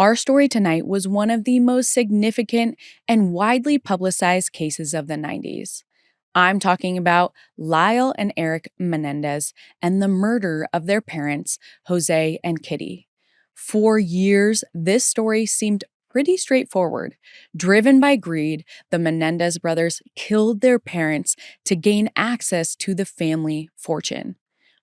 Our story tonight was one of the most significant and widely publicized cases of the 90s. I'm talking about Lyle and Eric Menendez and the murder of their parents, Jose and Kitty. For years, this story seemed pretty straightforward. Driven by greed, the Menendez brothers killed their parents to gain access to the family fortune.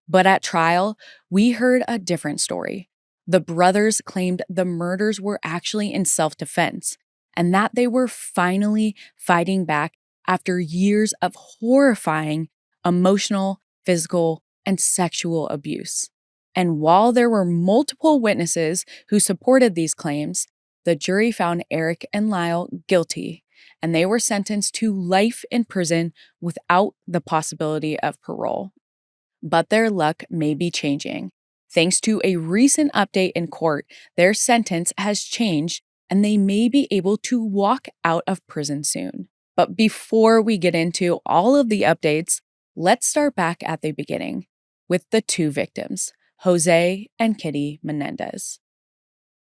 But at trial, we heard a different story. The brothers claimed the murders were actually in self defense and that they were finally fighting back after years of horrifying emotional, physical, and sexual abuse. And while there were multiple witnesses who supported these claims, the jury found Eric and Lyle guilty, and they were sentenced to life in prison without the possibility of parole. But their luck may be changing. Thanks to a recent update in court, their sentence has changed and they may be able to walk out of prison soon. But before we get into all of the updates, let's start back at the beginning with the two victims, Jose and Kitty Menendez.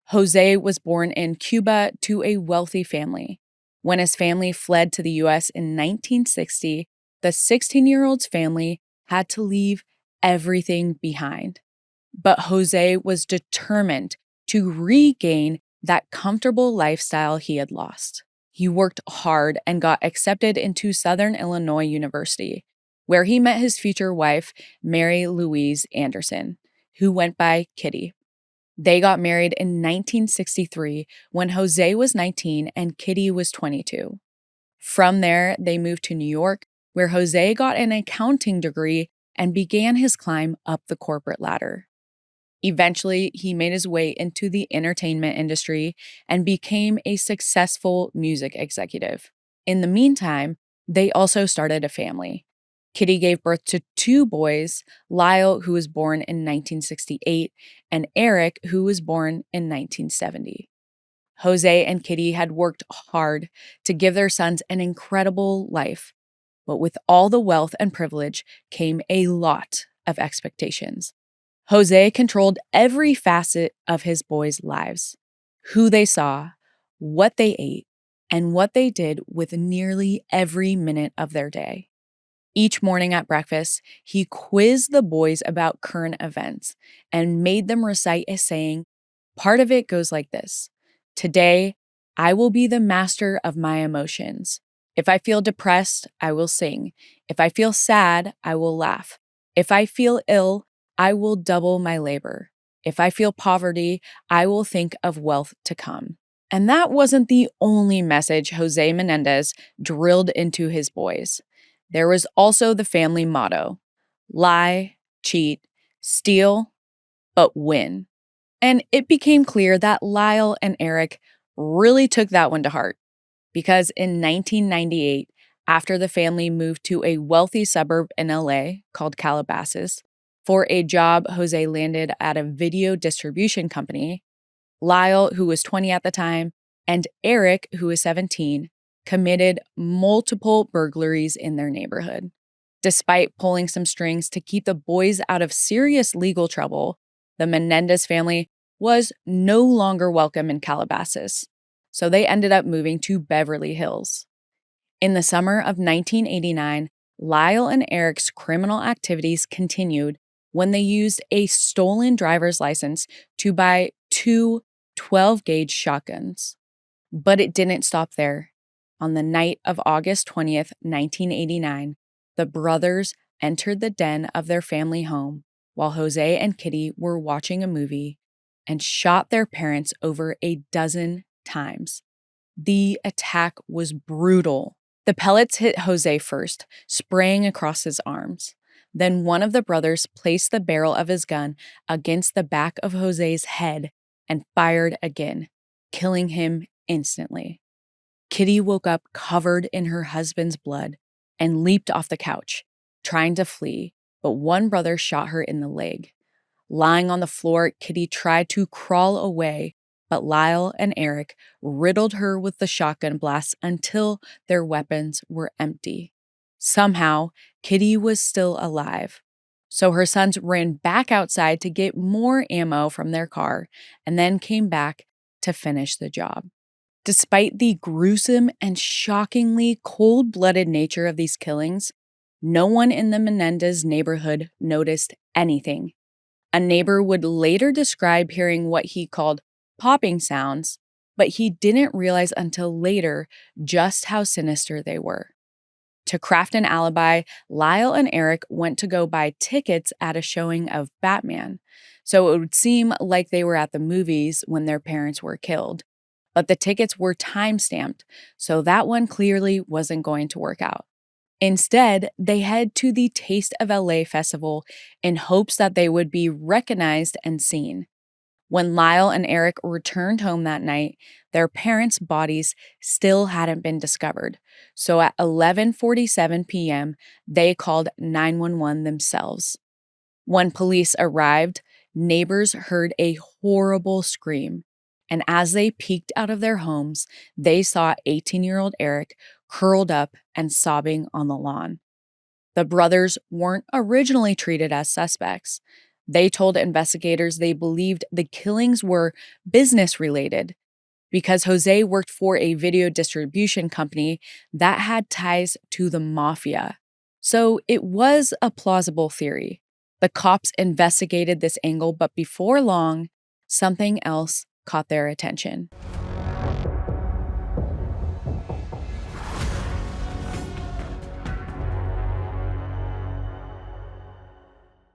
Jose was born in Cuba to a wealthy family. When his family fled to the US in 1960, the 16-year-old's family had to leave everything behind. But Jose was determined to regain that comfortable lifestyle he had lost. He worked hard and got accepted into Southern Illinois University, where he met his future wife, Mary Louise Anderson, who went by Kitty. They got married in 1963 when Jose was 19 and Kitty was 22. From there, they moved to New York, where Jose got an accounting degree and began his climb up the corporate ladder. Eventually, he made his way into the entertainment industry and became a successful music executive. In the meantime, they also started a family. Kitty gave birth to two boys, Lyle, who was born in 1968, and Eric, who was born in 1970. Jose and Kitty had worked hard to give their sons an incredible life, but with all the wealth and privilege came a lot of expectations. Jose controlled every facet of his boys' lives: who they saw, what they ate, and what they did with nearly every minute of their day. Each morning at breakfast, he quizzed the boys about current events and made them recite a saying. Part of it goes like this: "Today, I will be the master of my emotions. If I feel depressed, I will sing. If I feel sad, I will laugh. If I feel ill, I will double my labor. If I feel poverty, I will think of wealth to come." And that wasn't the only message Jose Menendez drilled into his boys. There was also the family motto: lie, cheat, steal, but win. And it became clear that Lyle and Eric really took that one to heart, because in 1998, after the family moved to a wealthy suburb in LA called Calabasas for a job Jose landed at a video distribution company, Lyle, who was 20 at the time, and Eric, who was 17, committed multiple burglaries in their neighborhood. Despite pulling some strings to keep the boys out of serious legal trouble, the Menendez family was no longer welcome in Calabasas, so they ended up moving to Beverly Hills. In the summer of 1989, Lyle and Eric's criminal activities continued when they used a stolen driver's license to buy two 12-gauge shotguns. But it didn't stop there. On the night of August 20th, 1989, the brothers entered the den of their family home while Jose and Kitty were watching a movie and shot their parents over a dozen times. The attack was brutal. The pellets hit Jose first, spraying across his arms. Then one of the brothers placed the barrel of his gun against the back of Jose's head and fired again, killing him instantly. Kitty woke up covered in her husband's blood and leaped off the couch, trying to flee, but one brother shot her in the leg. Lying on the floor, Kitty tried to crawl away, but Lyle and Eric riddled her with the shotgun blasts until their weapons were empty. Somehow, Kitty was still alive. So her sons ran back outside to get more ammo from their car and then came back to finish the job. Despite the gruesome and shockingly cold blooded nature of these killings, no one in the Menendez neighborhood noticed anything. A neighbor would later describe hearing what he called popping sounds, but he didn't realize until later just how sinister they were. To craft an alibi, Lyle and Eric went to go buy tickets at a showing of Batman, so it would seem like they were at the movies when their parents were killed. But the tickets were time-stamped, so that one clearly wasn't going to work out. Instead, they head to the Taste of LA festival in hopes that they would be recognized and seen. When Lyle and Eric returned home that night, their parents' bodies still hadn't been discovered. So at 11:47 p.m., they called 911 themselves. When police arrived, neighbors heard a horrible scream. And as they peeked out of their homes, they saw 18-year-old Eric curled up and sobbing on the lawn. The brothers weren't originally treated as suspects. They told investigators they believed the killings were business related because Jose worked for a video distribution company that had ties to the mafia. So it was a plausible theory. The cops investigated this angle, but before long, something else caught their attention.